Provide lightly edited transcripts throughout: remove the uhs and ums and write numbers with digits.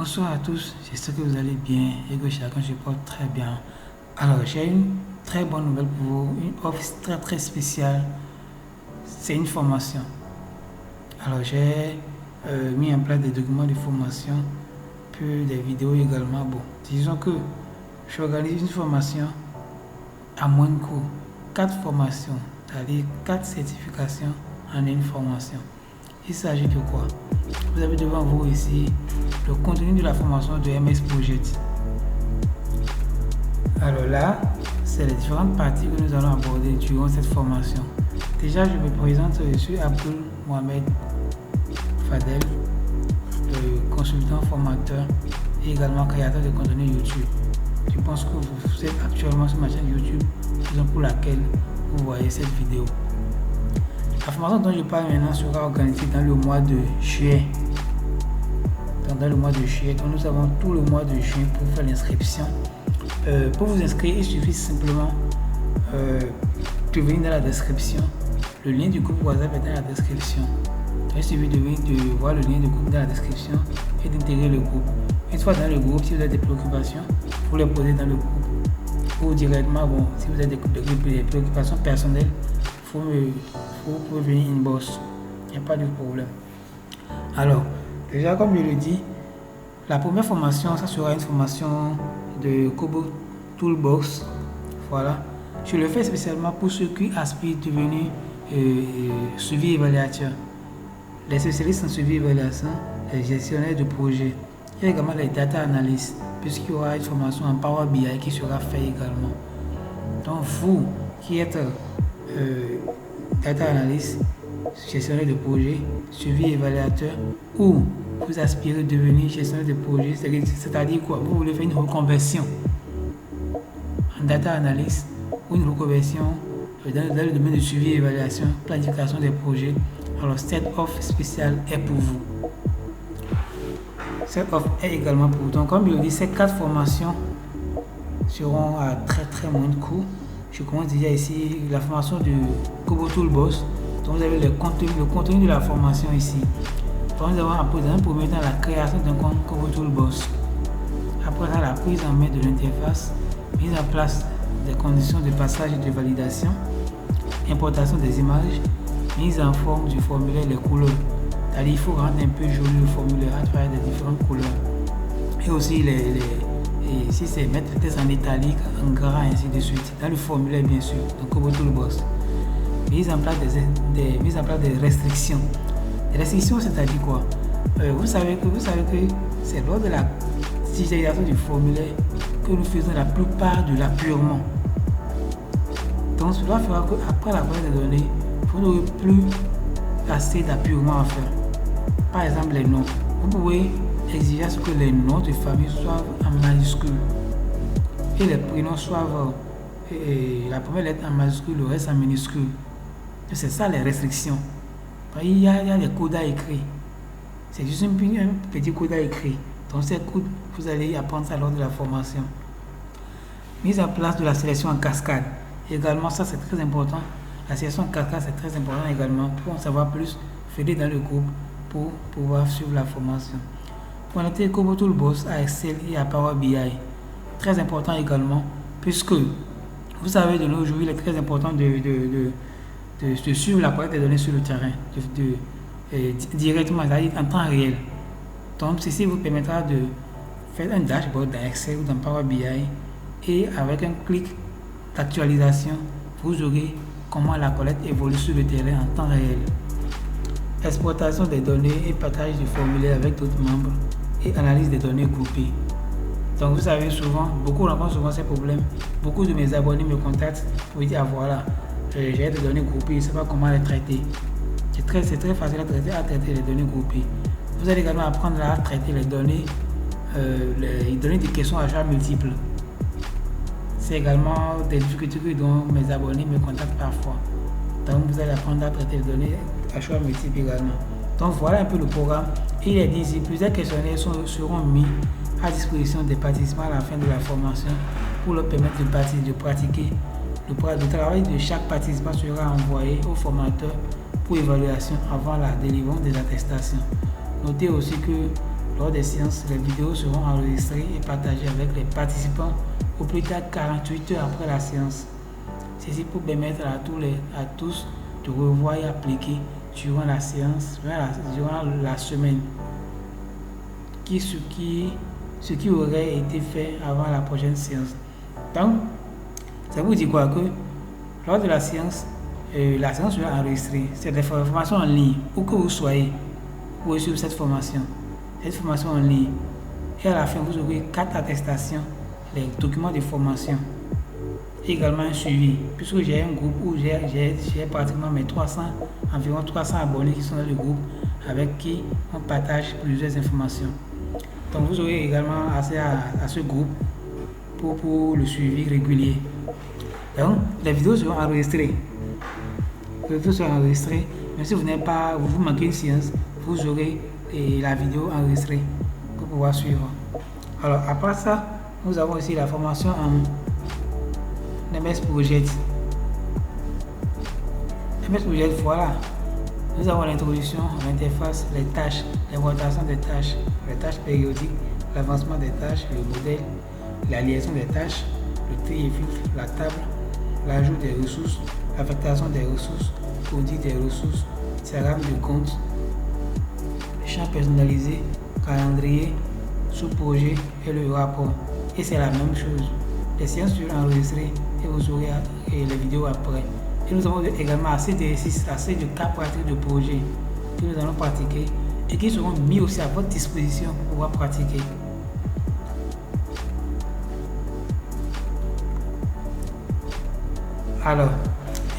Bonsoir à tous, j'espère que vous allez bien et que chacun se porte très bien. Alors, j'ai une très bonne nouvelle pour vous, une offre très spéciale. C'est une formation. Alors, j'ai mis en place des documents de formation, puis des vidéos également. Bon, disons que j'organise une formation à moins de coût. 4 formations, c'est-à-dire 4 certifications en une formation. Il s'agit de quoi? Vous avez devant vous ici le contenu de la formation de MS Project. Alors là, c'est les différentes parties que nous allons aborder durant cette formation. Déjà, je me présente, je suis Abdul Mohamed Fadel, le consultant formateur et également créateur de contenu YouTube. Je pense que vous êtes actuellement sur ma chaîne YouTube, raison pour laquelle vous voyez cette vidéo. La formation dont je parle maintenant sera organisée dans le mois de juillet. Dans le mois de juillet, donc nous avons tout le mois de juin pour faire l'inscription. Pour vous inscrire, il suffit simplement de venir dans la description. Le lien du groupe WhatsApp est dans la description. Il suffit de voir le lien du groupe dans la description et d'intégrer le groupe. Une fois dans le groupe, si vous avez des préoccupations, vous les posez dans le groupe. Ou directement, bon, si vous avez des préoccupations personnelles, vous pouvez venir inbox. Il n'y a pas de problème. Alors, déjà comme je le dis, la première formation, ça sera une formation de Kobo Toolbox. Voilà. Je le fais spécialement pour ceux qui aspirent à devenir suivi évaluateur. Les spécialistes en suivi évaluation, les gestionnaires de projet. Il y a également les data analysts, puisqu'il y aura une formation en Power BI qui sera faite également. Donc vous qui êtes data analyst, gestionnaire de projet, suivi évaluateur, ou vous aspirez à devenir gestionnaire de projet, c'est-à-dire quoi? Vous voulez faire une reconversion en data analyst ou une reconversion dans le domaine de suivi, évaluation, planification des projets. Alors cette offre spéciale est pour vous. Cette offre est également pour vous. Donc comme je le dis, ces 4 formations seront à très moins de coût. Je commence déjà ici la formation de Kobo Toolbox. Donc vous avez le contenu de la formation ici. Donc nous avons dans un premier temps la création d'un compte Kobo Toolbox. Après ça, la prise en main de l'interface, mise en place des conditions de passage et de validation, importation des images, mise en forme du formulaire, les couleurs. C'est-à-dire il faut rendre un peu joli le formulaire à travers des différentes couleurs. Et aussi si c'est mettre les textes en italique, en gras, ainsi de suite. Dans le formulaire bien sûr, donc Kobo Toolbox. Mise en place des restrictions. Les restrictions, c'est-à-dire quoi? Vous savez que c'est lors de la digitalisation du formulaire que nous faisons la plupart de l'appurement. Donc cela fera qu'après la collecte des données, vous n'aurez plus assez d'appurement à faire. Par exemple, les noms. Vous pouvez exiger à ce que les noms de famille soient en majuscule et les prénoms soient la première lettre en majuscule, le reste en minuscule. C'est ça les restrictions. Il y a des codes à écrire. C'est juste un petit code à écrire. Donc ces codes, vous allez apprendre ça lors de la formation. Mise en place de la sélection en cascade. Également, ça c'est très important. La sélection en cascade c'est très important également. Pour en savoir plus, venez dans le groupe pour pouvoir suivre la formation. Connecter Kobo Toolbox à Excel et à Power BI. Très important également, puisque vous savez de nos jours, il est très important de suivre la collecte des données sur le terrain, directement, c'est-à-dire en temps réel. Donc, ceci vous permettra de faire un dashboard dans Excel ou dans Power BI et avec un clic d'actualisation, vous aurez comment la collecte évolue sur le terrain en temps réel. Exportation des données et partage du formulaire avec d'autres membres et analyse des données groupées. Donc, vous savez souvent, beaucoup rencontrent souvent ces problèmes. Beaucoup de mes abonnés me contactent pour dire, ah voilà, j'ai des données groupées, je ne sais pas comment les traiter. C'est très facile à traiter les données groupées. Vous allez également apprendre à traiter les données de questions à choix multiples. C'est également des difficultés dont mes abonnés me contactent parfois. Donc vous allez apprendre à traiter les données à choix multiples également. Donc voilà un peu le programme. Et il est dit ici, plusieurs questionnaires seront mis à disposition des participants à la fin de la formation pour leur permettre de pratiquer. Le travail de chaque participant sera envoyé au formateur pour évaluation avant la délivrance des attestations. Notez aussi que Lors des séances, les vidéos seront enregistrées et partagées avec les participants au plus tard 48 heures après la séance. Ceci pour permettre à tous de revoir et appliquer durant la séance, durant la semaine, ce qui aurait été fait avant la prochaine séance. Donc, ça vous dit quoi? Que lors de la séance sera enregistrée. C'est des formations en ligne. Où que vous soyez, vous pouvez suivre cette formation. Cette formation en ligne. Et à la fin, vous aurez 4 attestations, les documents de formation. Et également un suivi. Puisque j'ai un groupe où j'ai pratiquement environ 300 abonnés qui sont dans le groupe avec qui on partage plusieurs informations. Donc vous aurez également accès à ce groupe pour le suivi régulier. Donc les vidéos seront enregistrées. Même si vous manquez une séance, vous aurez la vidéo enregistrée pour pouvoir suivre. Alors après ça, nous avons aussi la formation en MS Project. MS Project, voilà. Nous avons l'introduction, l'interface, les tâches, les rotations des tâches, les tâches périodiques, l'avancement des tâches, le modèle, la liaison des tâches, le tri et filtre, la table, l'ajout des ressources, l'affectation des ressources, audit des ressources, diagramme de compte, champ personnalisé, calendrier, sous-projet et le rapport. Et c'est la même chose. Les séances seront enregistrées et vous aurez les vidéos après. Et nous avons également assez d'exercices, assez de cas pratiques de projets que nous allons pratiquer et qui seront mis aussi à votre disposition pour pouvoir pratiquer. Alors,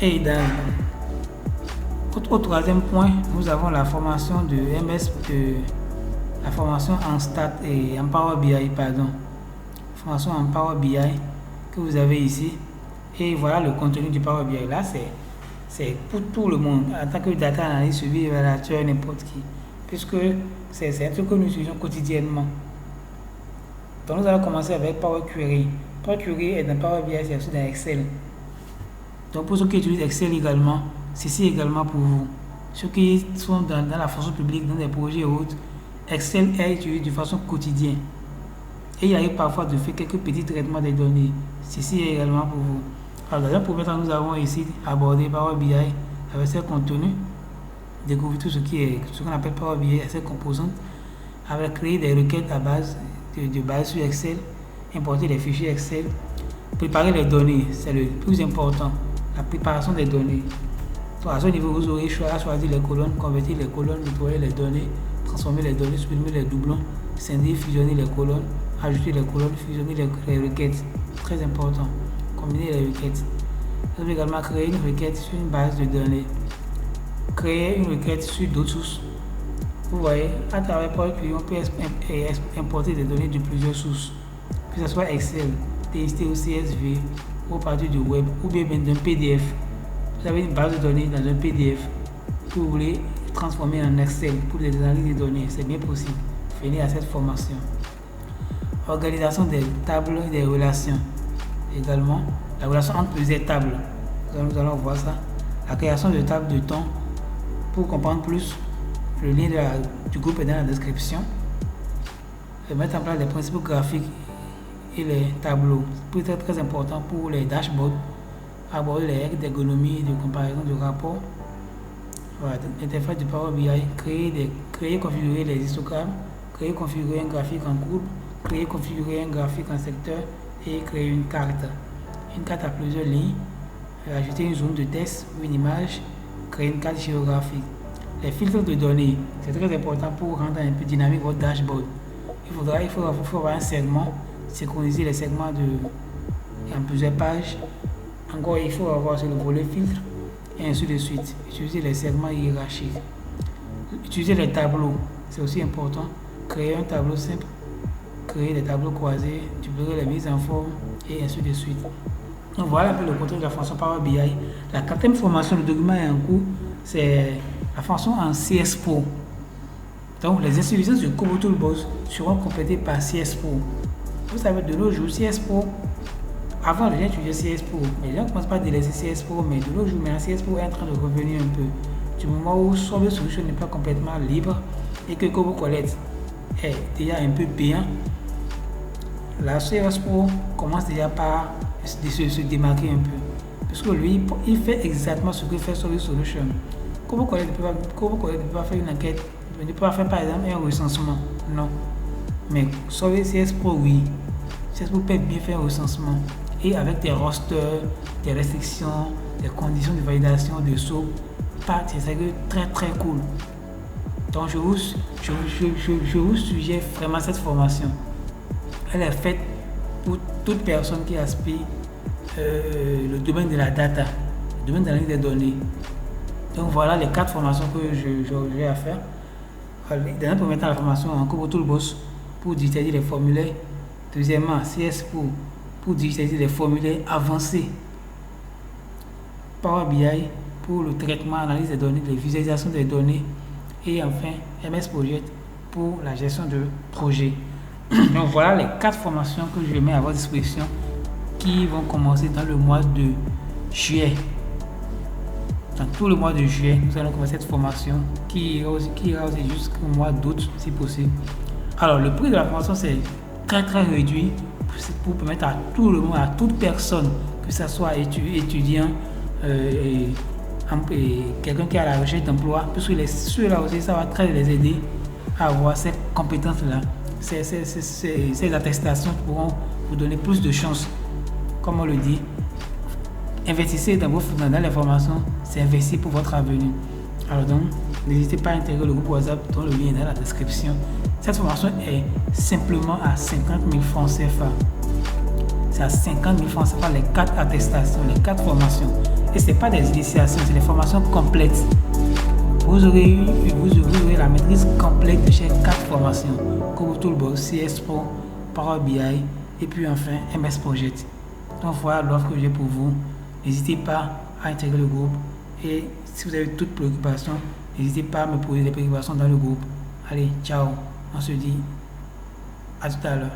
et au troisième point, nous avons la formation de la formation en Stat et en Power BI, formation en Power BI que vous avez ici. Et voilà le contenu du Power BI. Là, c'est pour tout le monde. En tant que data analyst, suivi évaluateur, n'importe qui. Puisque c'est un truc que nous utilisons quotidiennement. Donc, nous allons commencer avec Power Query. Power Query est dans Power BI, c'est aussi dans Excel. Donc, pour ceux qui utilisent Excel également, ceci également pour vous. Ceux qui sont dans la fonction publique, dans des projets et autres, Excel est utilisé de façon quotidienne. Et il arrive parfois de faire quelques petits traitements des données. Ceci est également pour vous. Alors, dans un premier temps, nous avons ici abordé Power BI avec ses contenus, découvrir tout ce qu'on appelle Power BI et ses composantes, avec créer des requêtes à base de base sur Excel, importer les fichiers Excel, préparer les données, c'est le plus important, la préparation des données. Donc, à ce niveau, vous aurez choisi les colonnes, convertir les colonnes, nettoyer les données, transformer les données, supprimer les doublons, scinder, fusionner les colonnes, ajouter les colonnes, fusionner les requêtes. Très important. Combiner les requêtes. Vous pouvez également créer une requête sur une base de données. Créer une requête sur d'autres sources. Vous voyez, à travers Power Query, on peut importer des données de plusieurs sources. Que ce soit Excel, TXT ou CSV, ou à partir du web, ou bien d'un PDF. Vous avez une base de données dans un PDF que vous voulez transformer en Excel pour les analyses de données. C'est bien possible. Venez à cette formation. Organisation des tables et des relations. Également, la relation entre plusieurs tables. Nous allons voir ça. La création de tables de temps. Pour comprendre plus, le lien du groupe est dans la description. Et mettre en place les principaux graphiques et les tableaux. C'est très important pour les dashboards. Aborder les règles d'ergonomie, de comparaison de rapports. Voilà, l'interface du Power BI. Créer, configurer les histogrammes. Créer, configurer un graphique en courbe. Créer, configurer un graphique en secteur et créer une carte. Une carte à plusieurs lignes. Ajouter une zone de test ou une image. Créer une carte géographique. Les filtres de données, c'est très important pour rendre un peu dynamique votre dashboard. Il faut avoir un segment, synchroniser les segments en plusieurs pages. Encore, il faut avoir sur le volet filtre et ainsi de suite. Utiliser les segments hiérarchiques. Utiliser les tableaux, c'est aussi important. Créer un tableau simple. Créer des tableaux croisés, dupliquer les mises en forme et ainsi de suite. Donc voilà un peu le contenu de la formation Power BI. La quatrième formation, le document est en cours, c'est la formation en CS Pro. Donc les insuffisances de Kobo Toolbox seront complétées par CS Pro. Vous savez, de nos jours, CS Pro, avant les gens utilisaient CS Pro, mais les gens ne commencent pas à délaisser CS Pro, mais de nos jours, maintenant CS Pro est en train de revenir un peu. Du moment où Sorbet Solution n'est pas complètement libre et que Kobo Collect est déjà un peu payant, la CS Pro commence déjà par se démarquer un peu. Parce que lui, il fait exactement ce que fait Solid Solution. Comment Collect ne peut pas faire une enquête, ne peut pas faire par exemple un recensement. Non. Mais Solid CS Pro, oui. CS Pro peut bien faire un recensement. Et avec des rosters, des restrictions, des conditions de validation, de saut, c'est très très cool. Donc je vous suggère vraiment cette formation. Elle est faite pour toute personne qui aspire le domaine de la data, le domaine de l'analyse des données. Donc voilà les 4 formations que j'ai à faire. Dans un premier temps, la formation en Kobo Toolbox pour digitaliser les formulaires. Deuxièmement, CS pour digitaliser les formulaires avancés. Power BI pour le traitement, analyse des données, les visualisations des données. Et enfin, MS Project pour la gestion de projet. Donc voilà les 4 formations que je mets à votre disposition qui vont commencer dans le mois de juillet. Dans tout le mois de juillet, nous allons commencer cette formation qui ira aussi jusqu'au mois d'août si possible. Alors le prix de la formation c'est très très réduit pour permettre à tout le monde, à toute personne, que ce soit étudiant et quelqu'un qui est à la recherche d'emploi, parce que ceux-là aussi ça va très les aider à avoir ces compétences-là. Ces attestations pourront vous donner plus de chances. Comme on le dit, investissez dans les formations, c'est investir pour votre avenir. Alors donc, n'hésitez pas à intégrer le groupe WhatsApp dont le lien est dans la description. Cette formation est simplement à 50 000 francs CFA. C'est à 50 000 francs CFA les 4 attestations, les 4 formations. Et ce n'est pas des initiations, c'est des formations complètes. Vous aurez la maîtrise complète de ces 4 formations. Kobo Toolbox, CS Pro, Power BI et puis enfin MS Project. Donc voilà l'offre que j'ai pour vous. N'hésitez pas à intégrer le groupe. Et si vous avez toute préoccupation, n'hésitez pas à me poser des préoccupations dans le groupe. Allez, ciao. On se dit à tout à l'heure.